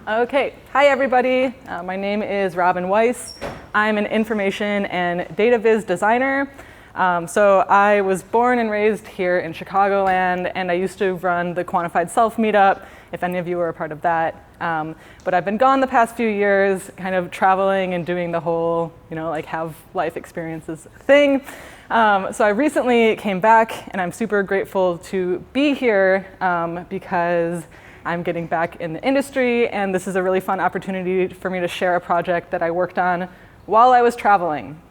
Okay, hi everybody. My name is Robin Weis. I'm an information and data viz designer. So I was born and raised here in Chicagoland, and I used to run the Quantified Self meetup, if any of you were a part of that. But I've been gone the past few years, kind of traveling and doing the whole, like have life experiences thing. So I recently came back, and I'm super grateful to be here because I'm getting back in the industry, and this is a really fun opportunity for me to share a project that I worked on while I was traveling.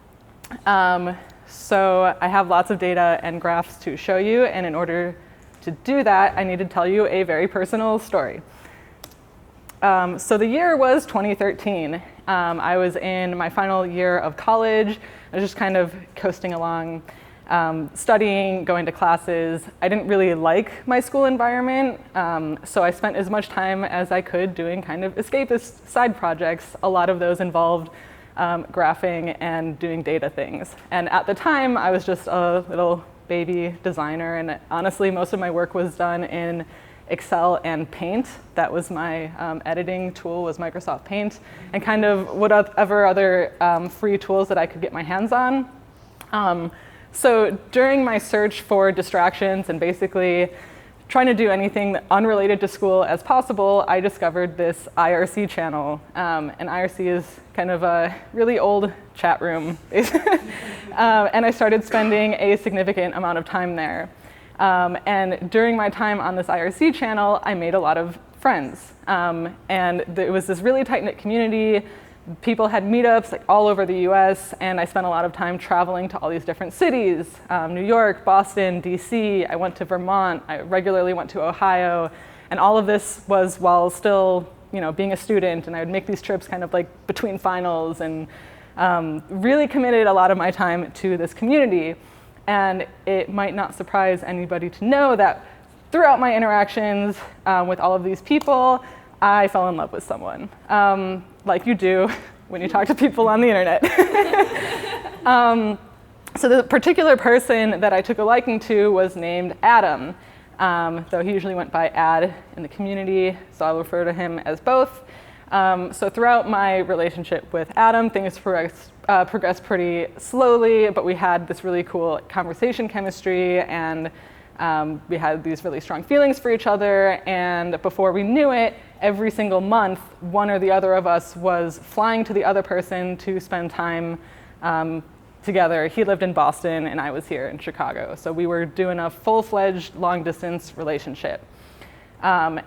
So I have lots of data and graphs to show you, and in order to do that, I need to tell you a very personal story. So the year was 2013. I was in my final year of college. I was just kind of coasting along, studying, going to classes. I didn't really like my school environment, so I spent as much time as I could doing kind of escapist side projects. A lot of those involved graphing and doing data things. And at the time, I was just a little baby designer, and honestly, most of my work was done in Excel and Paint. That was my editing tool, was Microsoft Paint, and kind of whatever other free tools that I could get my hands on. So during my search for distractions and basically trying to do anything unrelated to school as possible, I discovered this IRC channel. And IRC is kind of a really old chat room. And I started spending a significant amount of time there. And during my time on this IRC channel, I made a lot of friends. And it was this really tight-knit community. People had meetups all over the US, and I spent a lot of time traveling to all these different cities, New York, Boston, DC. I went to Vermont. I regularly went to Ohio. And all of this was while still being a student, and I would make these trips kind of like between finals, and really committed a lot of my time to this community. And it might not surprise anybody to know that throughout my interactions with all of these people, I fell in love with someone, like you do when you talk to people on the internet. So the particular person that I took a liking to was named Adam, though he usually went by Ad in the community, so I'll refer to him as both. So throughout my relationship with Adam, things progressed pretty slowly, but we had this really cool conversation chemistry, and we had these really strong feelings for each other, and before we knew it, every single month, one or the other of us was flying to the other person to spend time together. He lived in Boston, and I was here in Chicago, so we were doing a full-fledged long-distance relationship. And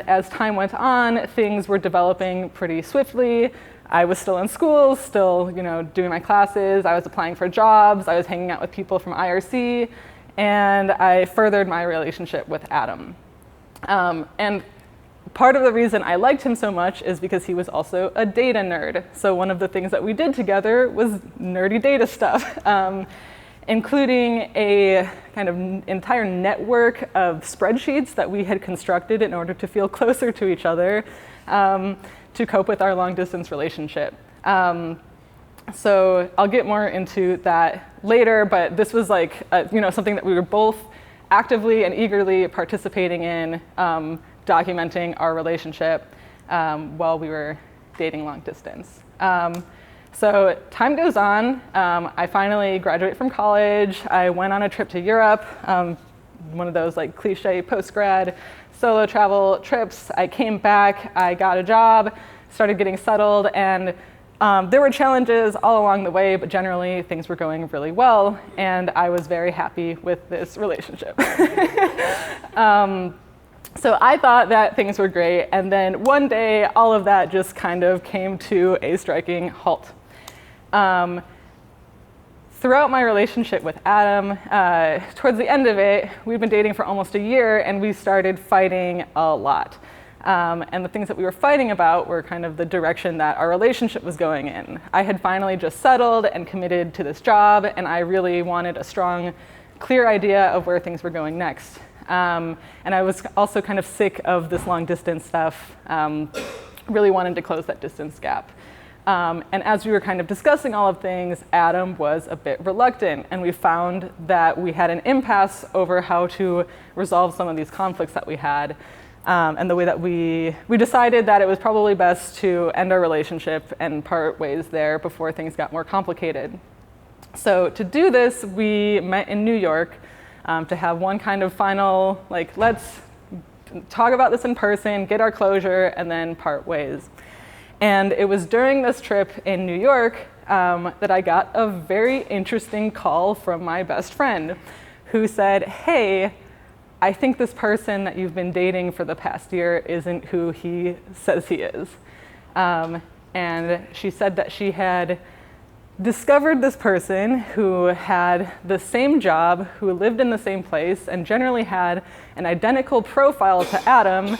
as time went on, things were developing pretty swiftly. I was still in school, still doing my classes. I was applying for jobs. I was hanging out with people from IRC, and I furthered my relationship with Adam. And part of the reason I liked him so much is because he was also a data nerd. So one of the things that we did together was nerdy data stuff, including a kind of entire network of spreadsheets that we had constructed in order to feel closer to each other to cope with our long-distance relationship. So I'll get more into that later, but this was like something that we were both actively and eagerly participating in, documenting our relationship while we were dating long distance. So time goes on. I finally graduate from college. I went on a trip to Europe, one of those like cliche post-grad solo travel trips. I came back, I got a job, started getting settled, and there were challenges all along the way, but generally things were going really well, and I was very happy with this relationship. So I thought that things were great, and then one day all of that just kind of came to a striking halt. Throughout my relationship with Adam, towards the end of it, we've been dating for almost a year, and we started fighting a lot. And the things that we were fighting about were kind of the direction that our relationship was going in. I had finally just settled and committed to this job, and I really wanted a strong, clear idea of where things were going next. And I was also kind of sick of this long distance stuff, really wanted to close that distance gap. And as we were kind of discussing all of things, Adam was a bit reluctant, and we found that we had an impasse over how to resolve some of these conflicts that we had. And the way that we decided that it was probably best to end our relationship and part ways there before things got more complicated. So to do this, we met in New York to have one kind of final, like, let's talk about this in person, get our closure, and then part ways. And it was during this trip in New York that I got a very interesting call from my best friend who said, hey, I think this person that you've been dating for the past year isn't who he says he is. And she said that she had discovered this person who had the same job, who lived in the same place, and generally had an identical profile to Adam,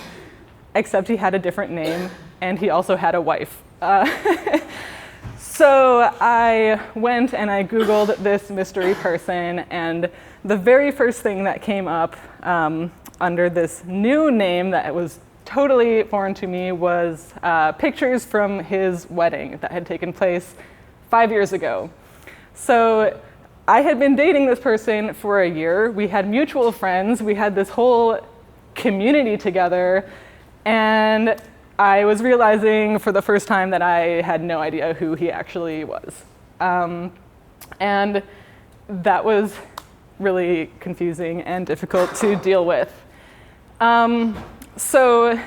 except he had a different name, and he also had a wife. So I went and I Googled this mystery person, and the very first thing that came up under this new name that was totally foreign to me was pictures from his wedding that had taken place 5 years ago. So I had been dating this person for a year. We had mutual friends. We had this whole community together. And I was realizing for the first time that I had no idea who he actually was. And that was really confusing and difficult to deal with. So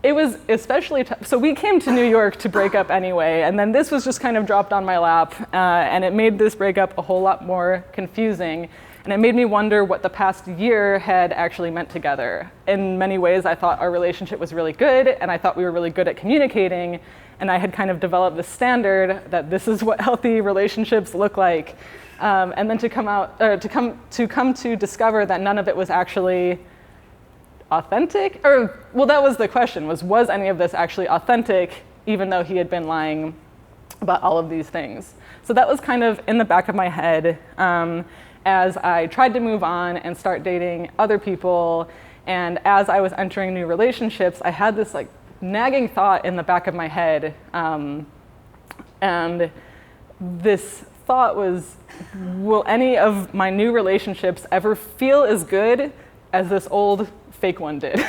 it was especially tough. So we came to New York to break up anyway, and then this was just kind of dropped on my lap, and it made this breakup a whole lot more confusing. And it made me wonder what the past year had actually meant together. In many ways, I thought our relationship was really good, and I thought we were really good at communicating, and I had kind of developed the standard that this is what healthy relationships look like. And then to come to discover that none of it was actually authentic, or, well, that was the question, was any of this actually authentic, even though he had been lying about all of these things? So that was kind of in the back of my head as I tried to move on and start dating other people, and as I was entering new relationships, I had this like nagging thought in the back of my head, and this thought was, will any of my new relationships ever feel as good as this old fake one did?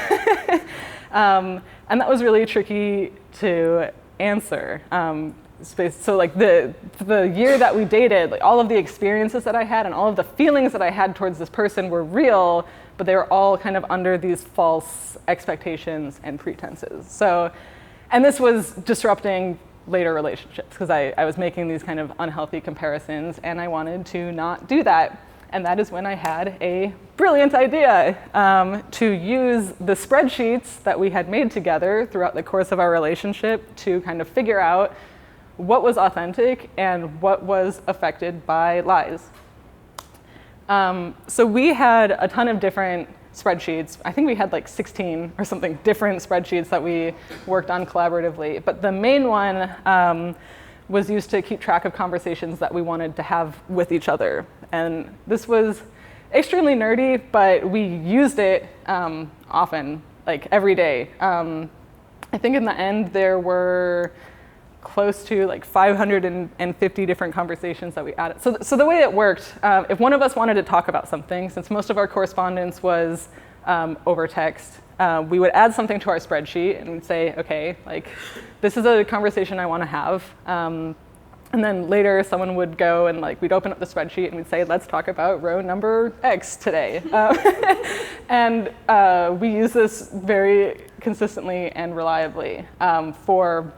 And that was really tricky to answer. So like the year that we dated, like all of the experiences that I had and all of the feelings that I had towards this person were real, but they were all kind of under these false expectations and pretenses. So, and this was disrupting later relationships because I was making these kind of unhealthy comparisons, and I wanted to not do that. And that is when I had a brilliant idea to use the spreadsheets that we had made together throughout the course of our relationship to kind of figure out what was authentic and what was affected by lies. So we had a ton of different spreadsheets. I think we had like 16 or something different spreadsheets that we worked on collaboratively. But the main one was used to keep track of conversations that we wanted to have with each other. And this was extremely nerdy, but we used it often, like every day. I think in the end there were close to like 550 different conversations that we added. So the way it worked, if one of us wanted to talk about something, since most of our correspondence was over text, we would add something to our spreadsheet and we'd say, okay, like this is a conversation I want to have. And then later someone would go and like we'd open up the spreadsheet and we'd say, let's talk about row number X today. And we use this very consistently and reliably for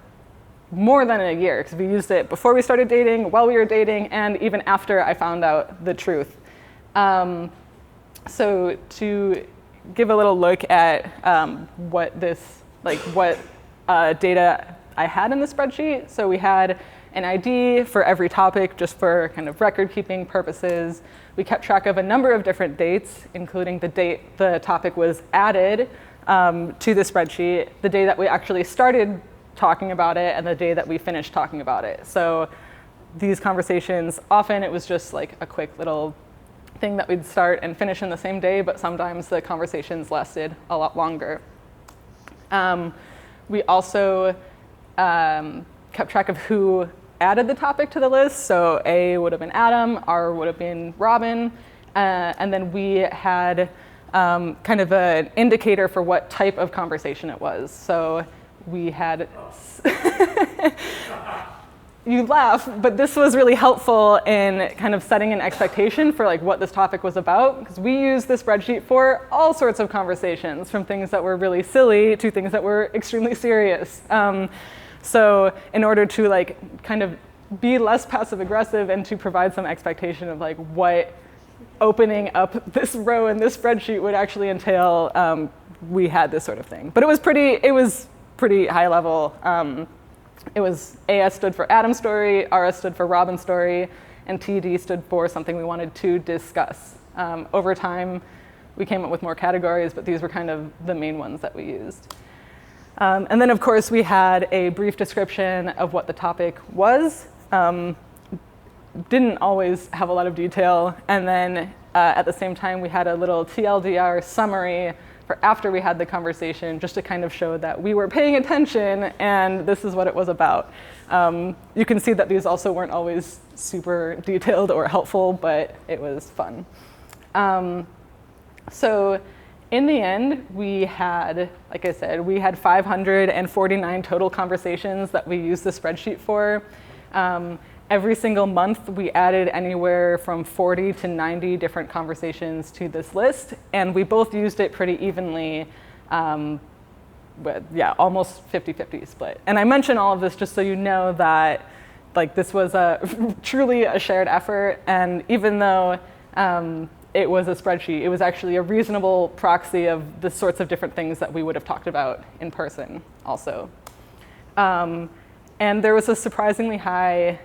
more than a year, because we used it before we started dating, while we were dating, and even after I found out the truth. So to give a little look at what data I had in the spreadsheet. So we had an ID for every topic, just for kind of record-keeping purposes. We kept track of a number of different dates, including the date the topic was added to the spreadsheet, the day that we actually started talking about it, and the day that we finished talking about it. So these conversations, often it was just like a quick little thing that we'd start and finish in the same day, but sometimes the conversations lasted a lot longer. We also kept track of who added the topic to the list. So A would have been Adam, R would have been Robin, and then we had kind of an indicator for what type of conversation it was. So we had, you laugh, but this was really helpful in kind of setting an expectation for like what this topic was about, because we use the spreadsheet for all sorts of conversations, from things that were really silly to things that were extremely serious. So in order to like kind of be less passive aggressive and to provide some expectation of like what opening up this row in this spreadsheet would actually entail, we had this sort of thing. But it was pretty high level. It was AS stood for Adam story, RS stood for Robin story, and TD stood for something we wanted to discuss. Over time, we came up with more categories, but these were kind of the main ones that we used. And then, of course, we had a brief description of what the topic was. Didn't always have a lot of detail. And then, at the same time, we had a little TLDR summary for after we had the conversation, just to kind of show that we were paying attention and this is what it was about. You can see that these also weren't always super detailed or helpful, but it was fun. So in the end, we had, like I said, we had 549 total conversations that we used the spreadsheet for. Every single month, we added anywhere from 40 to 90 different conversations to this list, and we both used it pretty evenly, but yeah, almost 50-50 split. And I mention all of this just so you know that like this was truly a shared effort, and even though it was a spreadsheet, it was actually a reasonable proxy of the sorts of different things that we would have talked about in person also. And there was a surprisingly high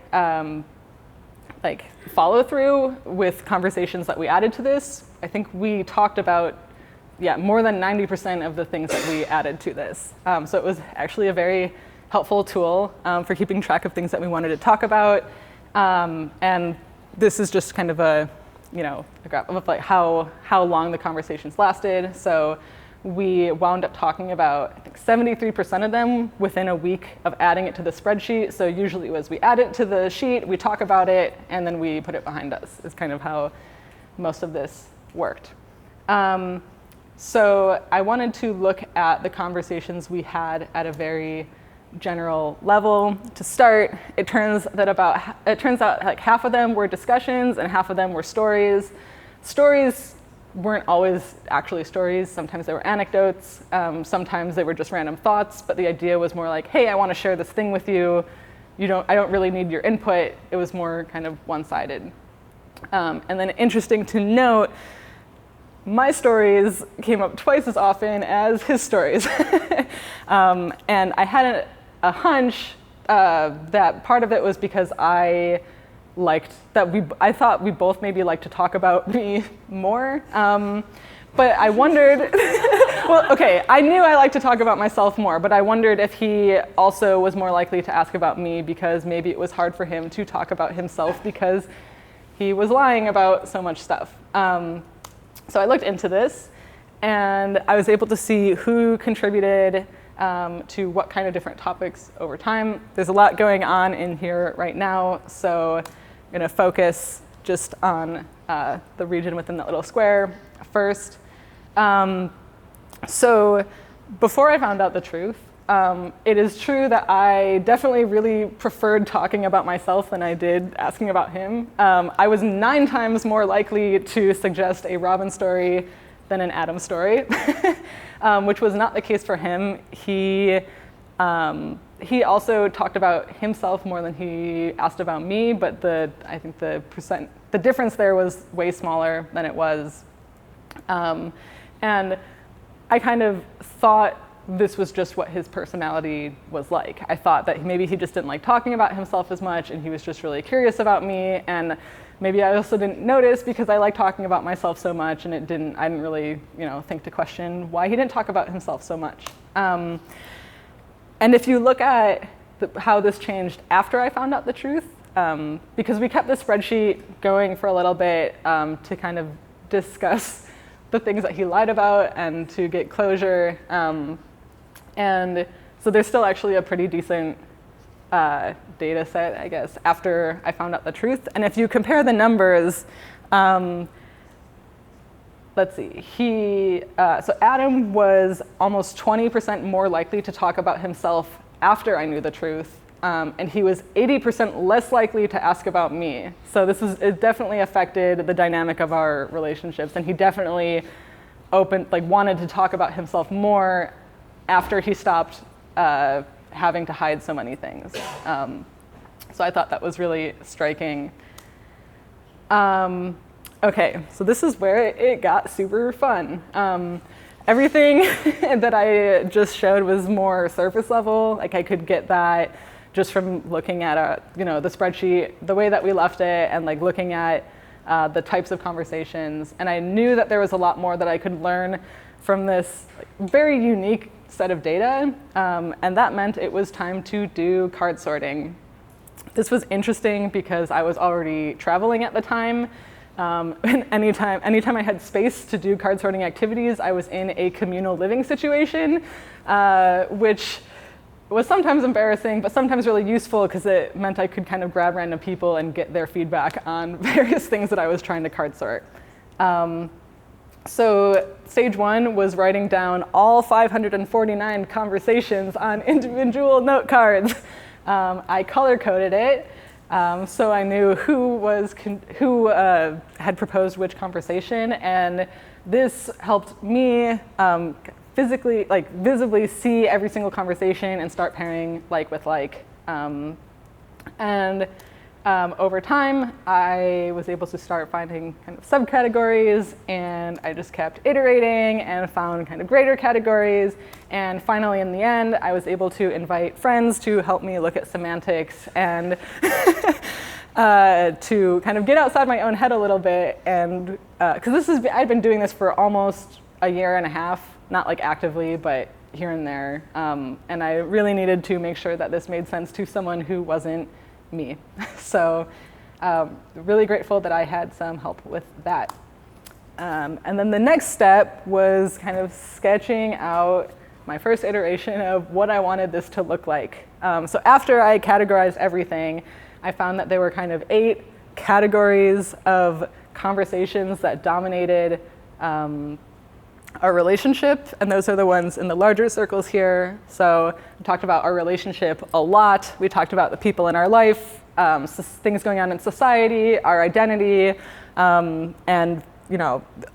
like follow-through with conversations that we added to this. I think we talked about more than 90% of the things that we added to this. So it was actually a very helpful tool for keeping track of things that we wanted to talk about. And this is just kind of a graph of like how long the conversations lasted. So we wound up talking about, I think, 73% of them within a week of adding it to the spreadsheet. So usually it was we add it to the sheet, we talk about it, and then we put it behind us. Is kind of how most of this worked. So I wanted to look at the conversations we had at a very general level. To start, it turns out like half of them were discussions and half of them were stories. Stories weren't always actually stories. Sometimes they were anecdotes. Sometimes they were just random thoughts. But the idea was more like, hey, I want to share this thing with you. I don't really need your input. It was more kind of one-sided. And then interesting to note, my stories came up twice as often as his stories. And I had a hunch that part of it was because I thought we both maybe liked to talk about me more. But I wondered, well, okay, I knew I liked to talk about myself more, but I wondered if he also was more likely to ask about me because maybe it was hard for him to talk about himself because he was lying about so much stuff. So I looked into this, and I was able to see who contributed to what kind of different topics over time. There's a lot going on in here right now, so I'm going to focus just on the region within that little square first. So before I found out the truth, it is true that I definitely really preferred talking about myself than I did asking about him. I was 9 times more likely to suggest a Robin story than an Adam story, which was not the case for him. He also talked about himself more than he asked about me, but I think the difference there was way smaller than it was. And I kind of thought this was just what his personality was like. I thought that maybe he just didn't like talking about himself as much, and he was just really curious about me. And maybe I also didn't notice because I like talking about myself so much, and I didn't really, think to question why he didn't talk about himself so much. And if you look at how this changed after I found out the truth, because we kept the spreadsheet going for a little bit to kind of discuss the things that he lied about and to get closure. And so there's still actually a pretty decent data set, I guess, after I found out the truth. And if you compare the numbers, let's see, so Adam was almost 20% more likely to talk about himself after I knew the truth, and he was 80% less likely to ask about me. So it definitely affected the dynamic of our relationships, and he definitely wanted to talk about himself more after he stopped having to hide so many things. So I thought that was really striking. Okay, so this is where it got super fun. Everything that I just showed was more surface level. Like I could get that just from looking at the spreadsheet, the way that we left it, and like looking at the types of conversations. And I knew that there was a lot more that I could learn from this very unique set of data, and that meant it was time to do card sorting. This was interesting because I was already traveling at the time. And anytime I had space to do card sorting activities, I was in a communal living situation, which was sometimes embarrassing, but sometimes really useful because it meant I could kind of grab random people and get their feedback on various things that I was trying to card sort. So stage one was writing down all 549 conversations on individual note cards. I color-coded it, so I knew who had proposed which conversation, and this helped me visibly see every single conversation and start pairing like with like. Over time, I was able to start finding kind of subcategories, and I just kept iterating and found kind of greater categories. And finally, in the end, I was able to invite friends to help me look at semantics and to kind of get outside my own head a little bit. And because I'd been doing this for almost a year and a half, not like actively, but here and there. And I really needed to make sure that this made sense to someone who wasn't me. So really grateful that I had some help with that. And then the next step was kind of sketching out my first iteration of what I wanted this to look like. So after I categorized everything, I found that there were kind of 8 categories of conversations that dominated our relationship, and those are the ones in the larger circles here. So we talked about our relationship a lot. We talked about the people in our life, things going on in society, our identity, and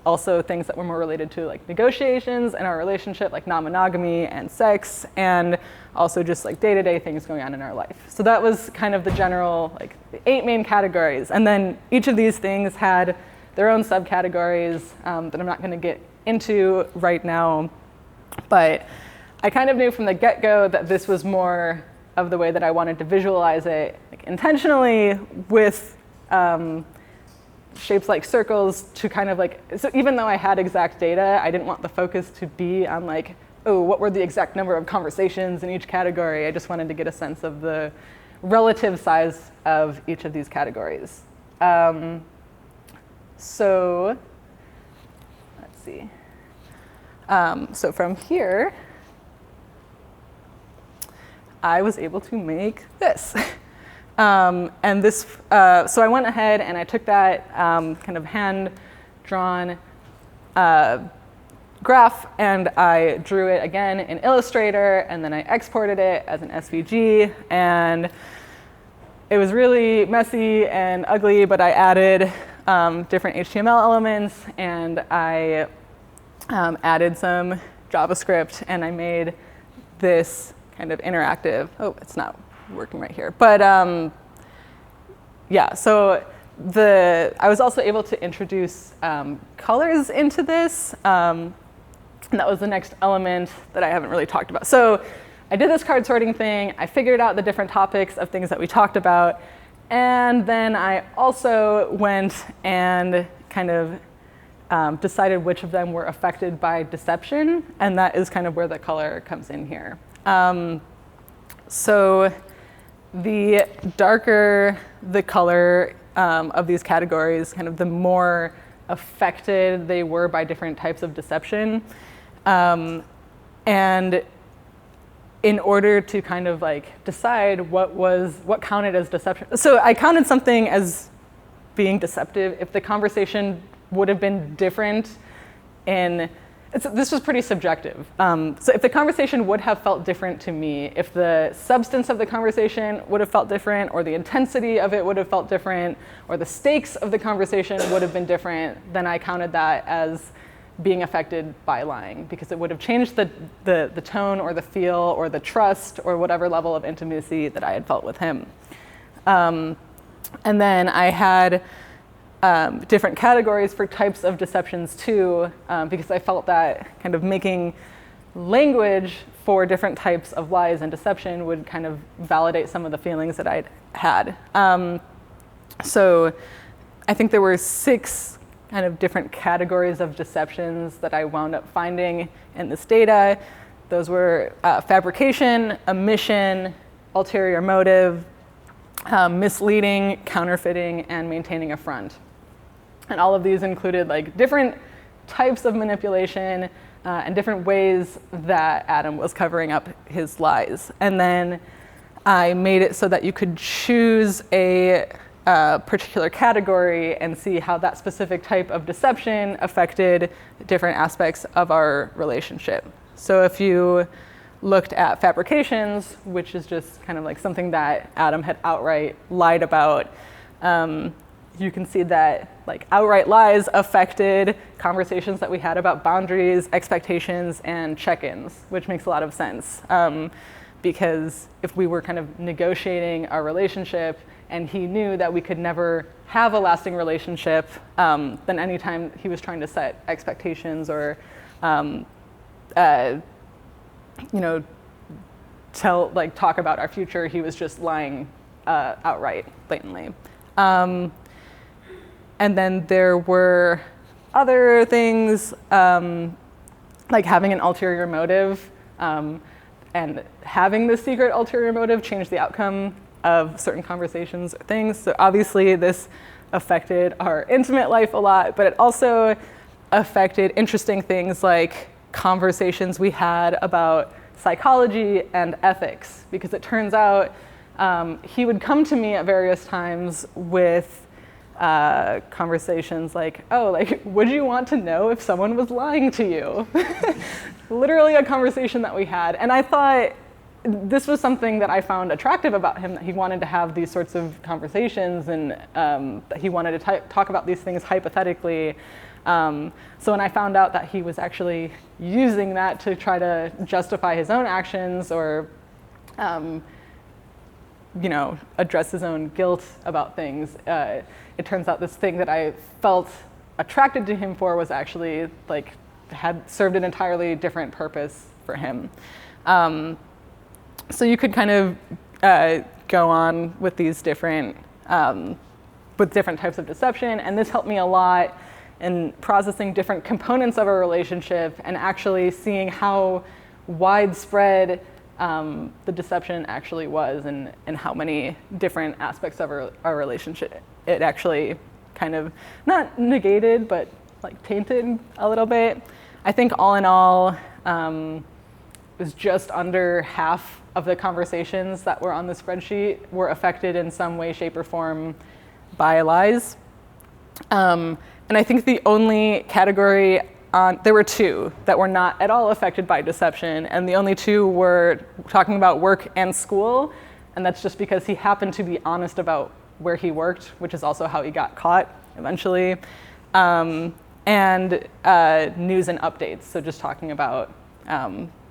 also things that were more related to like negotiations in our relationship, like non-monogamy and sex, and also just like day-to-day things going on in our life. So that was kind of the general, like the 8 main categories. And then each of these things had their own subcategories that I'm not going to get into right now, but I kind of knew from the get-go that this was more of the way that I wanted to visualize it, like intentionally with shapes like circles to kind of like, so even though I had exact data, I didn't want the focus to be on like, oh, what were the exact number of conversations in each category. I just wanted to get a sense of the relative size of each of these categories. So let's see. So from here, I was able to make this. And this, so I went ahead and I took that kind of hand-drawn graph and I drew it again in Illustrator, and then I exported it as an SVG, and it was really messy and ugly, but I added different HTML elements, and I added some JavaScript, and I made this kind of interactive. Oh, it's not working right here. But yeah, so I was also able to introduce colors into this. And that was the next element that I haven't really talked about. So I did this card sorting thing. I figured out the different topics of things that we talked about. And then I also went and kind of decided which of them were affected by deception. And that is kind of where the color comes in here. So the darker the color of these categories, kind of the more affected they were by different types of deception. And in order to kind of like decide what counted as deception. So I counted something as being deceptive if the conversation would have been different this was pretty subjective. So if the conversation would have felt different to me, if the substance of the conversation would have felt different, or the intensity of it would have felt different, or the stakes of the conversation would have been different, then I counted that as being affected by lying, because it would have changed the tone or the feel or the trust or whatever level of intimacy that I had felt with him. And then I had different categories for types of deceptions too, because I felt that kind of making language for different types of lies and deception would kind of validate some of the feelings that I'd had. So I think there were 6 kind of different categories of deceptions that I wound up finding in this data. Those were fabrication, omission, ulterior motive, misleading, counterfeiting, and maintaining a front. And all of these included like different types of manipulation and different ways that Adam was covering up his lies. And then I made it so that you could choose a particular category and see how that specific type of deception affected different aspects of our relationship. So if you looked at fabrications, which is just kind of like something that Adam had outright lied about, you can see that like outright lies affected conversations that we had about boundaries, expectations, and check-ins, which makes a lot of sense. Because if we were kind of negotiating our relationship and he knew that we could never have a lasting relationship, then anytime he was trying to set expectations or talk about our future, he was just lying outright, blatantly. And then there were other things like having an ulterior motive, and having this secret ulterior motive changed the outcome of certain conversations or things. So obviously this affected our intimate life a lot, but it also affected interesting things like conversations we had about psychology and ethics, because it turns out he would come to me at various times with conversations like, oh, like, would you want to know if someone was lying to you? Literally a conversation that we had. And I thought this was something that I found attractive about him, that he wanted to have these sorts of conversations and that he wanted to talk about these things hypothetically. So when I found out that he was actually using that to try to justify his own actions or address his own guilt about things, it turns out this thing that I felt attracted to him for was actually like had served an entirely different purpose for him. So you could kind of go on with these different types of deception, and this helped me a lot in processing different components of our relationship and actually seeing how widespread the deception actually was, and how many different aspects of our relationship it actually kind of not negated, but like tainted a little bit. I think all in all, it was just under half of the conversations that were on the spreadsheet were affected in some way, shape, or form by lies. And I think the only category there were 2 that were not at all affected by deception, and the only 2 were talking about work and school, and that's just because he happened to be honest about where he worked, which is also how he got caught eventually, and news and updates, so just talking about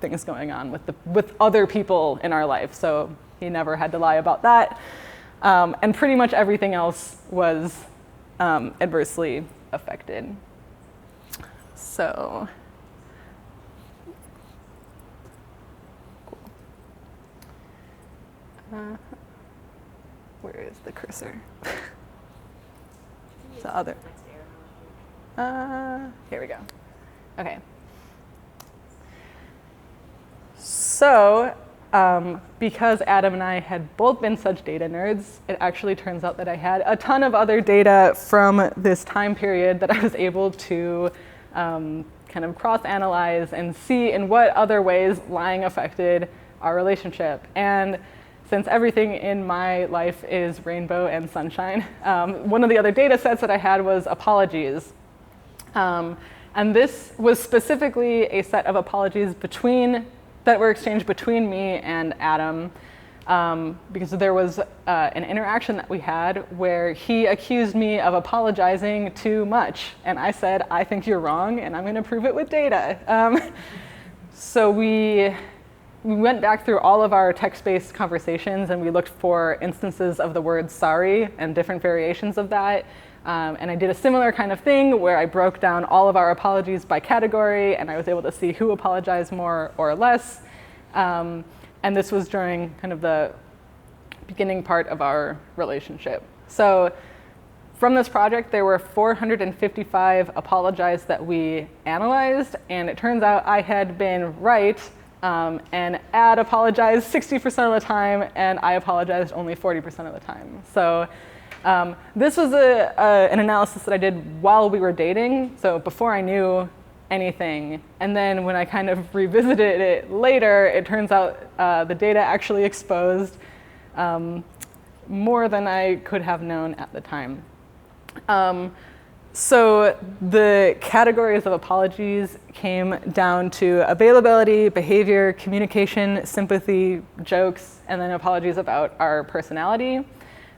things going on with other people in our life, so he never had to lie about that, and pretty much everything else was adversely affected. So, cool. Where is the cursor? The other. Here we go. Okay. So, because Adam and I had both been such data nerds, it actually turns out that I had a ton of other data from this time period that I was able to kind of cross-analyze and see in what other ways lying affected our relationship. And since everything in my life is rainbow and sunshine, one of the other data sets that I had was apologies. And this was specifically a set of apologies that were exchanged between me and Adam, because there was an interaction that we had where he accused me of apologizing too much. And I said, I think you're wrong, and I'm going to prove it with data. So we went back through all of our text-based conversations, and we looked for instances of the word sorry and different variations of that. And I did a similar kind of thing where I broke down all of our apologies by category, and I was able to see who apologized more or less. And this was during kind of the beginning part of our relationship. So from this project, there were 455 apologies that we analyzed, and it turns out I had been right, and Ad apologized 60% of the time, and I apologized only 40% of the time. So this was an analysis that I did while we were dating, so before I knew anything. And then when I kind of revisited it later, it turns out the data actually exposed more than I could have known at the time. So the categories of apologies came down to availability, behavior, communication, sympathy, jokes, and then apologies about our personality.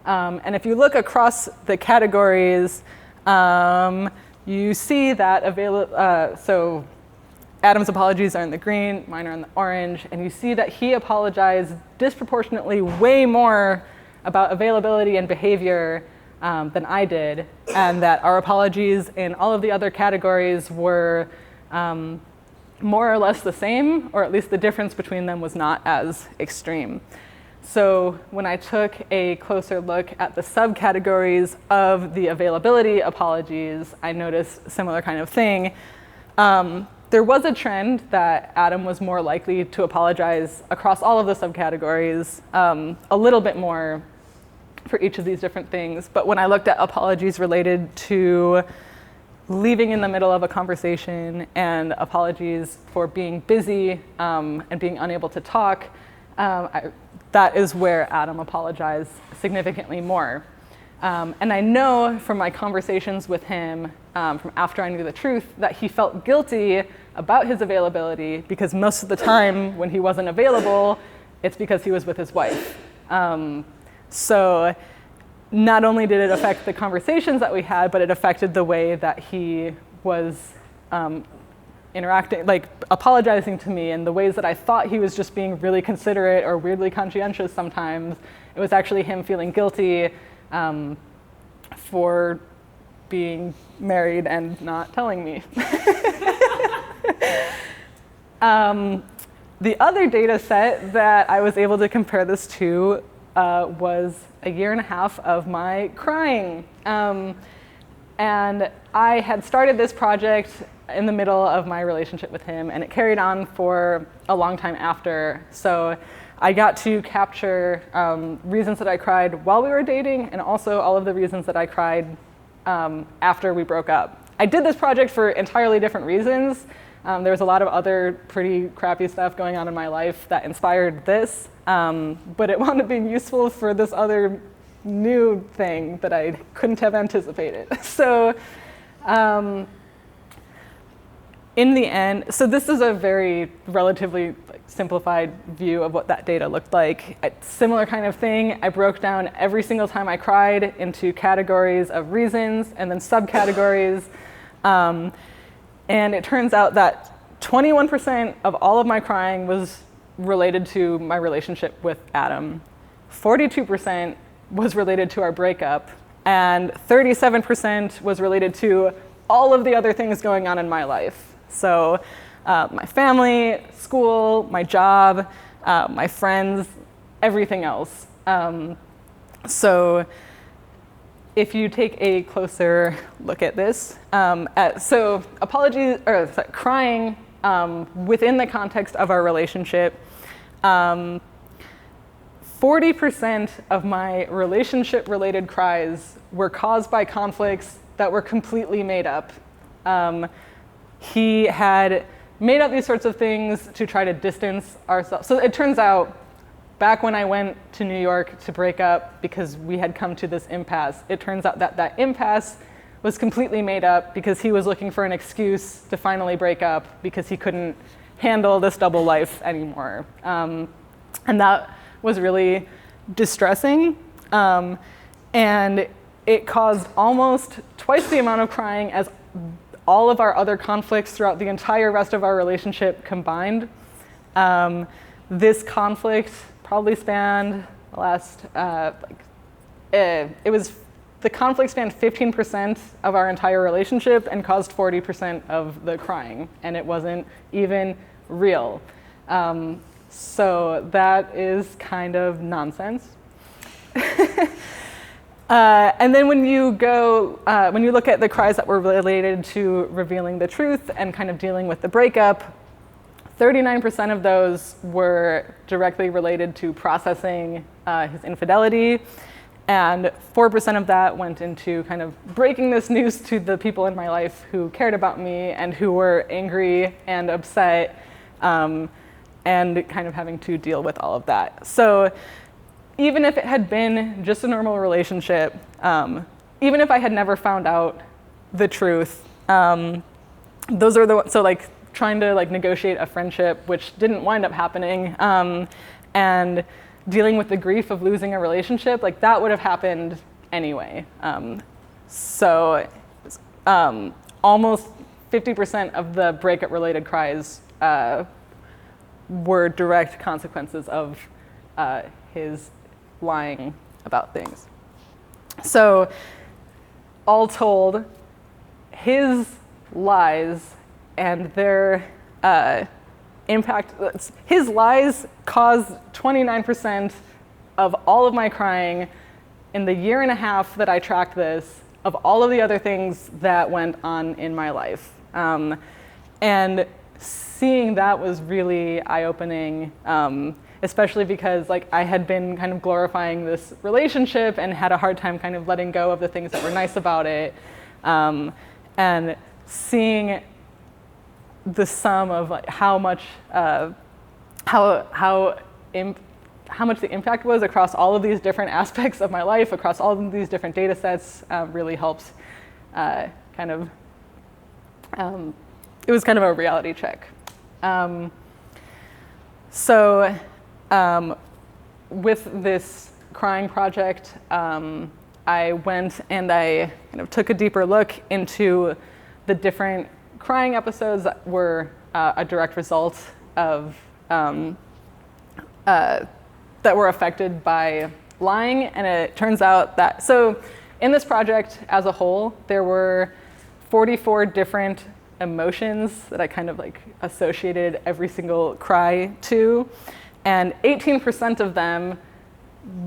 And if you look across the categories, you see that so Adam's apologies are in the green, mine are in the orange, and you see that he apologized disproportionately way more about availability and behavior than I did, and that our apologies in all of the other categories were more or less the same, or at least the difference between them was not as extreme. So when I took a closer look at the subcategories of the availability apologies, I noticed a similar kind of thing. There was a trend that Adam was more likely to apologize across all of the subcategories, a little bit more for each of these different things. But when I looked at apologies related to leaving in the middle of a conversation and apologies for being busy and being unable to talk, that is where Adam apologized significantly more. And I know from my conversations with him, from after I knew the truth, that he felt guilty about his availability because most of the time when he wasn't available, it's because he was with his wife. So not only did it affect the conversations that we had, but it affected the way that he was interacting, like apologizing to me in the ways that I thought he was just being really considerate or weirdly conscientious sometimes. It was actually him feeling guilty for being married and not telling me. The other data set that I was able to compare this to was a year and a half of my crying. And I had started this project in the middle of my relationship with him, and it carried on for a long time after. So I got to capture reasons that I cried while we were dating, and also all of the reasons that I cried after we broke up. I did this project for entirely different reasons. There was a lot of other pretty crappy stuff going on in my life that inspired this, but it wound up being useful for this other new thing that I couldn't have anticipated. So in the end, so this is a very relatively simplified view of what that data looked like. A similar kind of thing, I broke down every single time I cried into categories of reasons and then subcategories. And it turns out that 21% of all of my crying was related to my relationship with Adam. 42% was related to our breakup, and 37% was related to all of the other things going on in my life. So my family, school, my job, my friends, everything else. So if you take a closer look at this, so apologies, or sorry, crying within the context of our relationship, 40% of my relationship-related cries were caused by conflicts that were completely made up. He had made up these sorts of things to try to distance ourselves. So it turns out, back when I went to New York to break up because we had come to this impasse, it turns out that that impasse was completely made up because he was looking for an excuse to finally break up because he couldn't handle this double life anymore. And that was really distressing. And it caused almost twice the amount of crying as all of our other conflicts throughout the entire rest of our relationship combined. This conflict probably spanned the last, the conflict spanned 15% of our entire relationship and caused 40% of the crying, and it wasn't even real. So that is kind of nonsense. And then when you look at the cries that were related to revealing the truth and kind of dealing with the breakup, 39% of those were directly related to processing his infidelity, and 4% of that went into kind of breaking this news to the people in my life who cared about me and who were angry and upset, and kind of having to deal with all of that. So even if it had been just a normal relationship, even if I had never found out the truth, those are the so like trying to like negotiate a friendship, which didn't wind up happening, and dealing with the grief of losing a relationship, like that would have happened anyway. So almost 50% of the breakup-related cries were direct consequences of his lying about things. So all told, his lies and their impact, his lies caused 29% of all of my crying in the year and a half that I tracked this, of all of the other things that went on in my life. And seeing that was really eye-opening, especially because like I had been kind of glorifying this relationship and had a hard time kind of letting go of the things that were nice about it. And seeing the sum of like how much the impact was across all of these different aspects of my life, across all of these different data sets, really helped kind of, it was kind of a reality check. So with this crying project, I went and I kind of took a deeper look into the different crying episodes that were a direct result of, that were affected by lying. And it turns out that, so in this project as a whole, there were 44 different emotions that I kind of like associated every single cry to. And 18% of them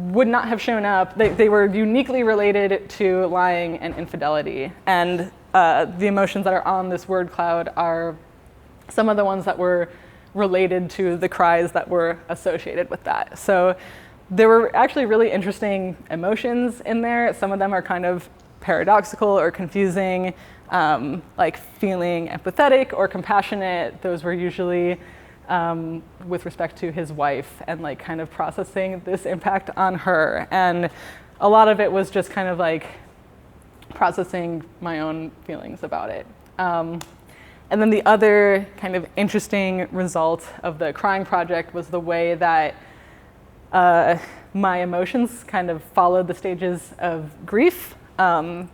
would not have shown up. They were uniquely related to lying and infidelity. And the emotions that are on this word cloud are some of the ones that were related to the cries that were associated with that. So there were actually really interesting emotions in there. Some of them are kind of paradoxical or confusing, like feeling empathetic or compassionate. Those were usually with respect to his wife and like kind of processing this impact on her. And a lot of it was just kind of like processing my own feelings about it. And then the other kind of interesting result of the crying project was the way that my emotions kind of followed the stages of grief in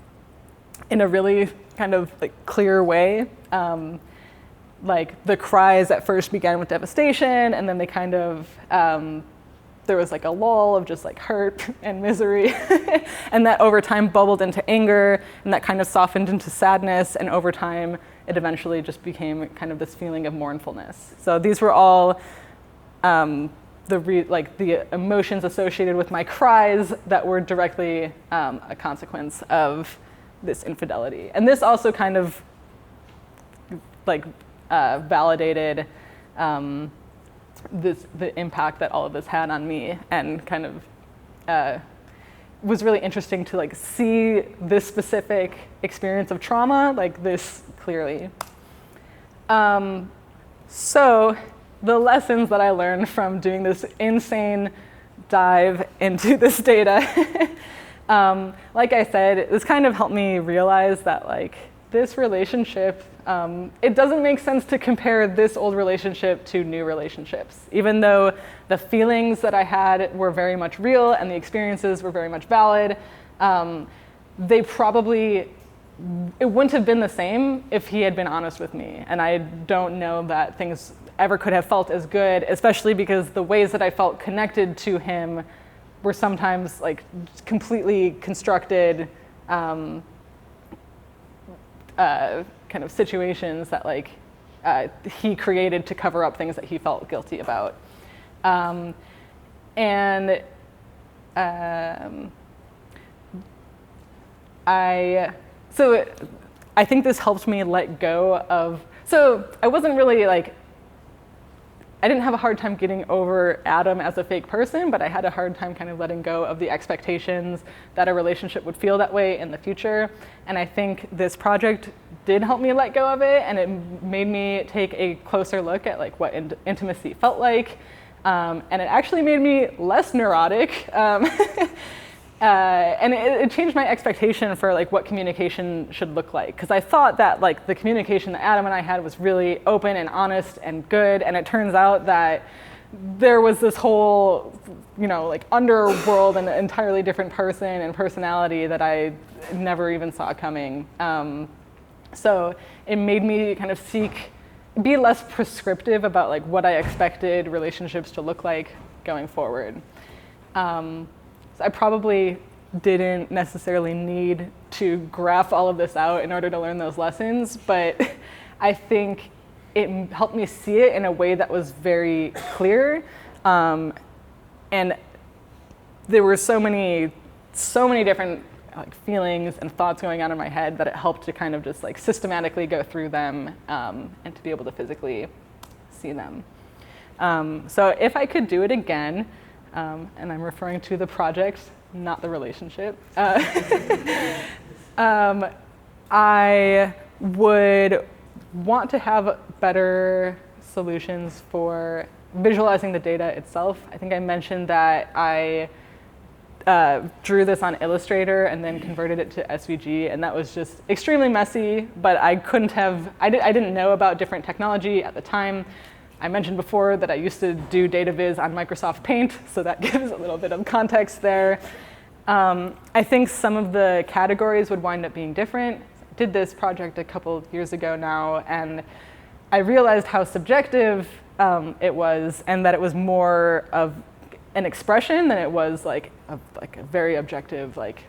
a really kind of like clear way. Like the cries at first began with devastation, and then they kind of, there was like a lull of just like hurt and misery, and that over time bubbled into anger, and that kind of softened into sadness, and over time it eventually just became kind of this feeling of mournfulness. So these were all the emotions associated with my cries that were directly a consequence of this infidelity. And this also kind of like validated the impact that all of this had on me, and kind of was really interesting to like see this specific experience of trauma like this clearly. So the lessons that I learned from doing this insane dive into this data Like I said, this kind of helped me realize that like this relationship, it doesn't make sense to compare this old relationship to new relationships. Even though the feelings that I had were very much real and the experiences were very much valid, they probably, it wouldn't have been the same if he had been honest with me. And I don't know that things ever could have felt as good, especially because the ways that I felt connected to him were sometimes like completely constructed kind of situations that like he created to cover up things that he felt guilty about. So I think this helped me let go of, so I wasn't really like, I didn't have a hard time getting over Adam as a fake person, but I had a hard time kind of letting go of the expectations that a relationship would feel that way in the future. And I think this project did help me let go of it, and it made me take a closer look at like what intimacy felt like. And it actually made me less neurotic. And it changed my expectation for like what communication should look like. Because I thought that like the communication that Adam and I had was really open and honest and good. And it turns out that there was this whole, you know, like underworld and an entirely different person and personality that I never even saw coming. So it made me kind of be less prescriptive about like what I expected relationships to look like going forward. So I probably didn't necessarily need to graph all of this out in order to learn those lessons, but I think it helped me see it in a way that was very clear. And there were so many different like feelings and thoughts going on in my head that it helped to kind of just like systematically go through them and to be able to physically see them. So if I could do it again, and I'm referring to the project, not the relationship, I would want to have better solutions for visualizing the data itself. I think I mentioned that I drew this on Illustrator and then converted it to SVG, and that was just extremely messy, but I didn't know about different technology at the time. I mentioned before that I used to do data viz on Microsoft Paint, so that gives a little bit of context there. I think some of the categories would wind up being different. I did this project a couple years ago now, and I realized how subjective it was, and that it was more of an expression than it was like a very objective like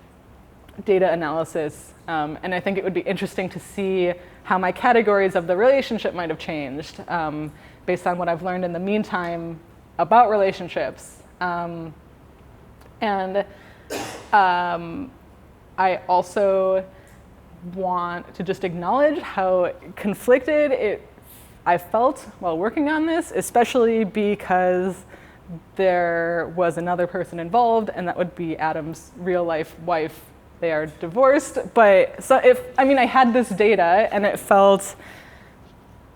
data analysis. And I think it would be interesting to see how my categories of the relationship might have changed based on what I've learned in the meantime about relationships. And I also want to just acknowledge how conflicted I felt while working on this, especially because there was another person involved, and that would be Adam's real life wife. They are divorced, but so I had this data and it felt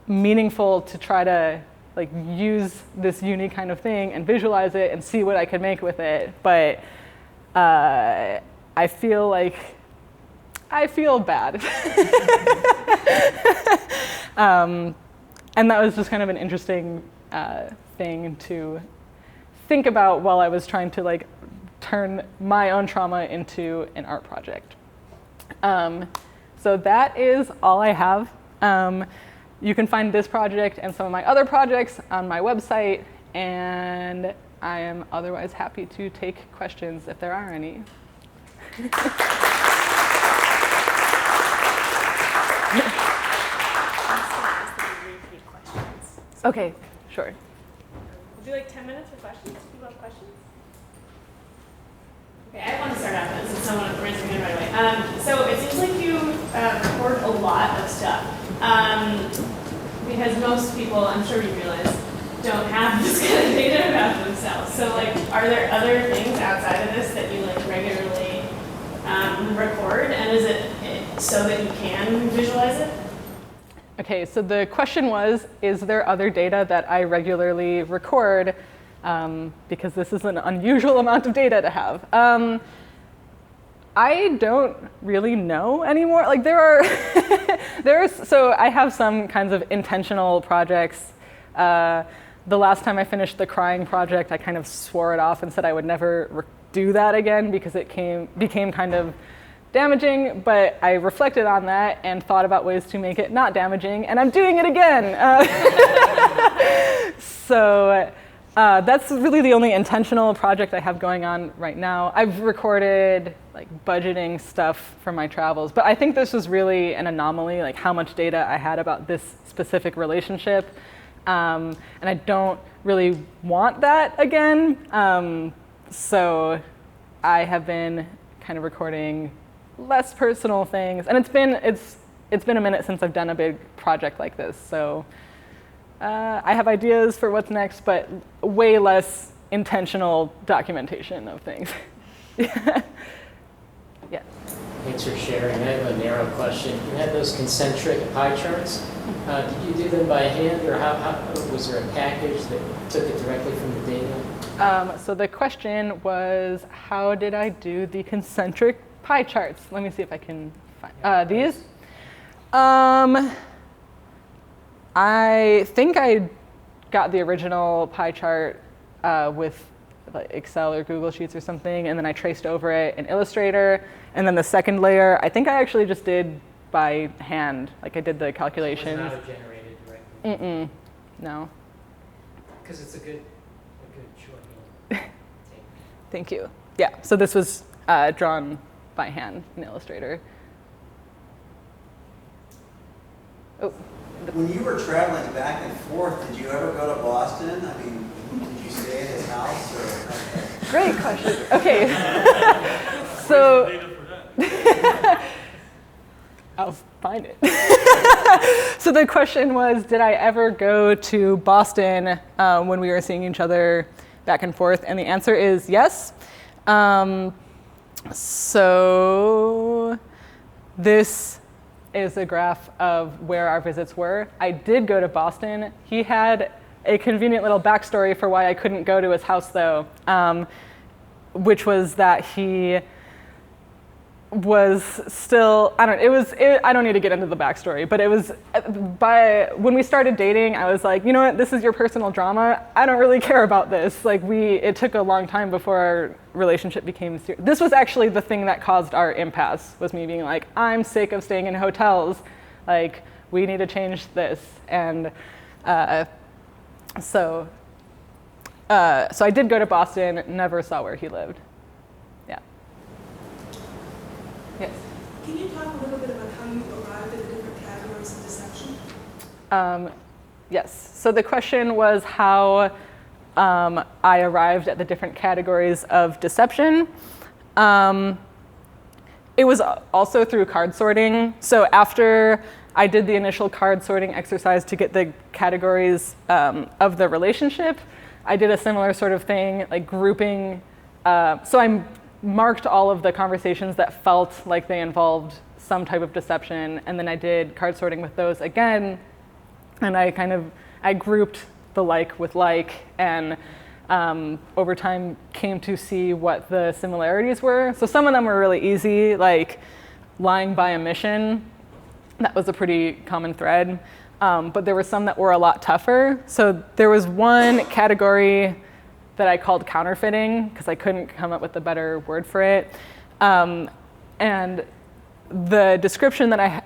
meaningful to try to like use this unique kind of thing and visualize it and see what I could make with it. But I feel bad. And that was just kind of an interesting thing to think about while I was trying to like turn my own trauma into an art project. So that is all I have. You can find this project and some of my other projects on my website, and I am otherwise happy to take questions if there are any. Okay, sure. We'll do like 10 minutes for questions. People have questions? Okay, I want to start out then, since someone raised their hand right away. So it seems like you record a lot of stuff. Because most people, I'm sure you realize, don't have this kind of data about themselves. So like, are there other things outside of this that you like regularly record? And is it so that you can visualize it? Okay, so the question was, is there other data that I regularly record? Because this is an unusual amount of data to have. I don't really know anymore. Like there are, so I have some kinds of intentional projects. The last time I finished the crying project, I kind of swore it off and said I would never do that again because it became kind of damaging, but I reflected on that and thought about ways to make it not damaging, and I'm doing it again. So that's really the only intentional project I have going on right now. I've recorded like budgeting stuff from my travels, but I think this was really an anomaly, like how much data I had about this specific relationship. And I don't really want that again. So I have been kind of recording less personal things, and it's been a minute since I've done a big project like this. So I have ideas for what's next, but way less intentional documentation of things. Yeah. Thanks for sharing. I have a narrow question. You had those concentric pie charts. Did you do them by hand, or how was there a package that took it directly from the data? So the question was, how did I do the concentric pie charts? Let me see if I can find these. I think I got the original pie chart with like Excel or Google Sheets or something, and then I traced over it in Illustrator. And then the second layer, I think I actually just did by hand. Like I did the calculations. It was not generated directly. No. Because it's a good shorthand. Thank you. Yeah. So this was drawn by hand in Illustrator. Oh. When you were traveling back and forth, did you ever go to Boston? I mean, did you stay at his house? Or? Great question. Okay. So I'll find it. So the question was, did I ever go to Boston when we were seeing each other back and forth? And the answer is yes. So this is a graph of where our visits were. I did go to Boston. He had a convenient little backstory for why I couldn't go to his house, though, which was that he was still, I don't need to get into the backstory, but it was when we started dating, I was like, you know what, this is your personal drama. I don't really care about this. Like it took a long time before our relationship became serious. This was actually the thing that caused our impasse, was me being like, I'm sick of staying in hotels. Like, we need to change this. And so I did go to Boston, never saw where he lived. Yes. Can you talk a little bit about how you arrived at the different categories of deception? Yes. So the question was how I arrived at the different categories of deception. It was also through card sorting. So after I did the initial card sorting exercise to get the categories of the relationship, I did a similar sort of thing, like grouping. So I marked all of the conversations that felt like they involved some type of deception, and then I did card sorting with those again, and I grouped the like with like, and over time came to see what the similarities were. So some of them were really easy, like lying by omission. That was a pretty common thread, but there were some that were a lot tougher. So there was one category that I called counterfeiting, because I couldn't come up with a better word for it. And the description that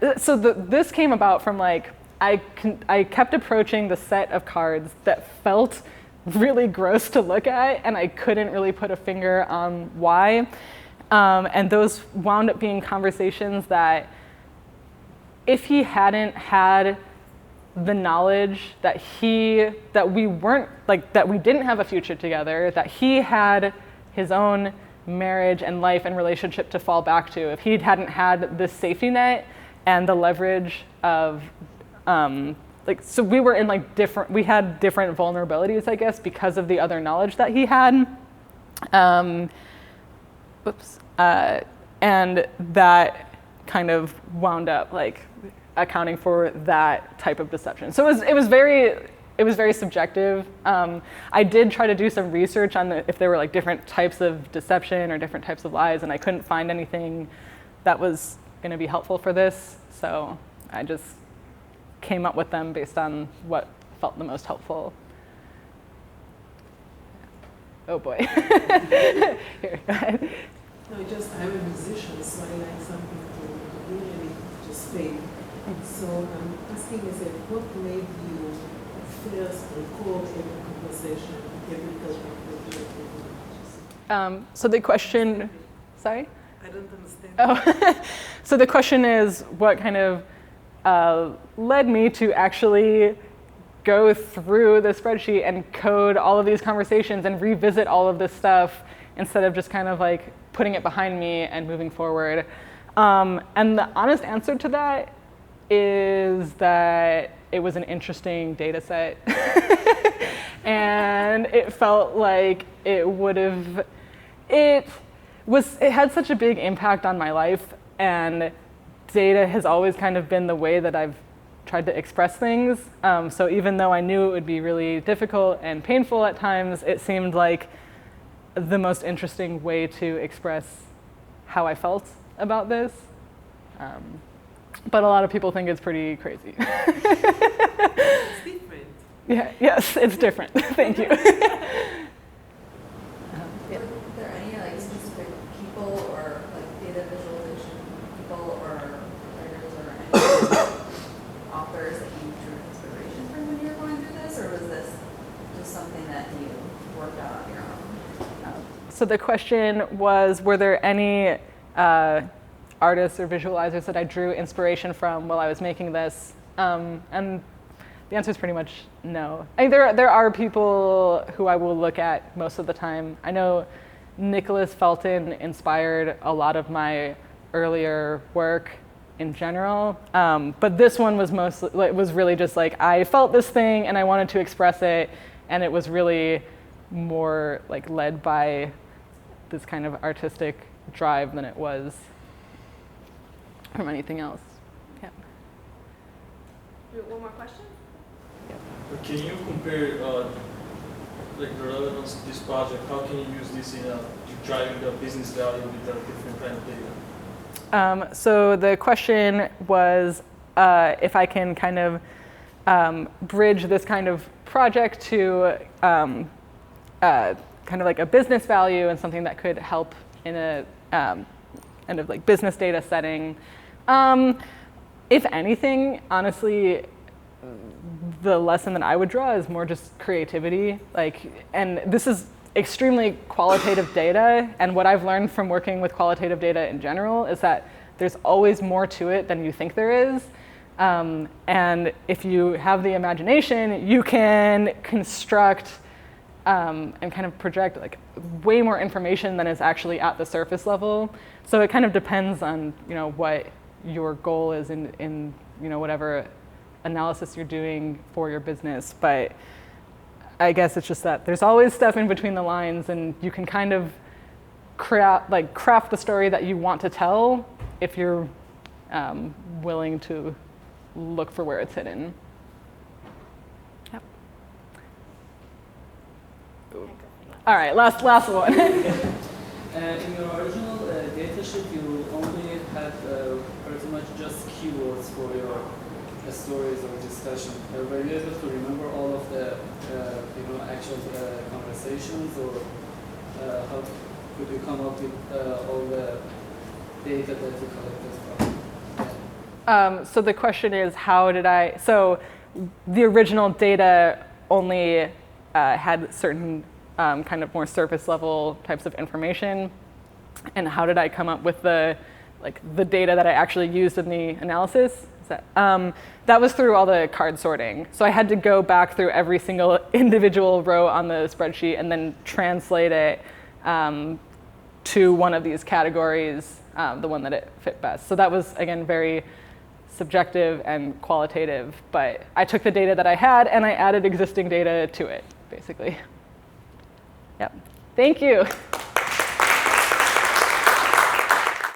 this came about from like, I kept approaching the set of cards that felt really gross to look at, and I couldn't really put a finger on why. And those wound up being conversations that if he hadn't had the knowledge that we didn't have a future together, that he had his own marriage and life and relationship to fall back to, if he hadn't had this safety net and the leverage of, so we were in we had different vulnerabilities, I guess, because of the other knowledge that he had. And that kind of wound up accounting for that type of deception. So it was very it was very subjective. I did try to do some research on if there were like different types of deception or different types of lies, and I couldn't find anything that was going to be helpful for this. So I just came up with them based on what felt the most helpful. Oh boy. Here, go ahead. No, I'm a musician, so I like something to really just play. So I'm asking myself, what made you first record every conversation, every touch? So the question, sorry? I don't understand. Oh, so the question is what kind of led me to actually go through the spreadsheet and code all of these conversations and revisit all of this stuff instead of just kind of like putting it behind me and moving forward. And the honest answer to that is that it was an interesting data set. And it felt like it had such a big impact on my life, and data has always kind of been the way that I've tried to express things. So even though I knew it would be really difficult and painful at times, it seemed like the most interesting way to express how I felt about this. But a lot of people think it's pretty crazy. It's different. Yeah, yes, it's different. Thank you. Were there any like specific people or like data visualization people or writers or any authors that you drew inspiration from when you were going through this, or was this just something that you worked out on your own? So the question was, were there any artists or visualizers that I drew inspiration from while I was making this? And the answer is pretty much no. I mean, there are people who I will look at most of the time. I know Nicholas Felton inspired a lot of my earlier work in general, but this one was really just like I felt this thing and I wanted to express it, and it was really more like led by this kind of artistic drive than it was from anything else. Yeah. One more question? Can you compare like the relevance to this project? How can you use this in driving the business value with the different kind of data? So the question was if I can kind of bridge this kind of project to kind of like a business value and something that could help in a kind of like business data setting. If anything, honestly, the lesson that I would draw is more just creativity. And this is extremely qualitative data, and what I've learned from working with qualitative data in general is that there's always more to it than you think there is. And if you have the imagination, you can construct and kind of project like way more information than is actually at the surface level. So it kind of depends on what your goal is in whatever analysis you're doing for your business. But I guess it's just that there's always stuff in between the lines, and you can kind of craft the story that you want to tell if you're willing to look for where it's hidden. Yep. All right, last one. In your original datasheet, you only had pretty much just keywords for your stories or discussion. Were you able to remember all of the actual conversations, or how could you come up with all the data that you collected from? So the question is, so the original data only had certain kind of more surface level types of information, and how did I come up with the data that I actually used in the analysis? That was through all the card sorting. So I had to go back through every single individual row on the spreadsheet and then translate it to one of these categories, the one that it fit best. So that was, again, very subjective and qualitative, but I took the data that I had and I added existing data to it, basically. Yep. Thank you.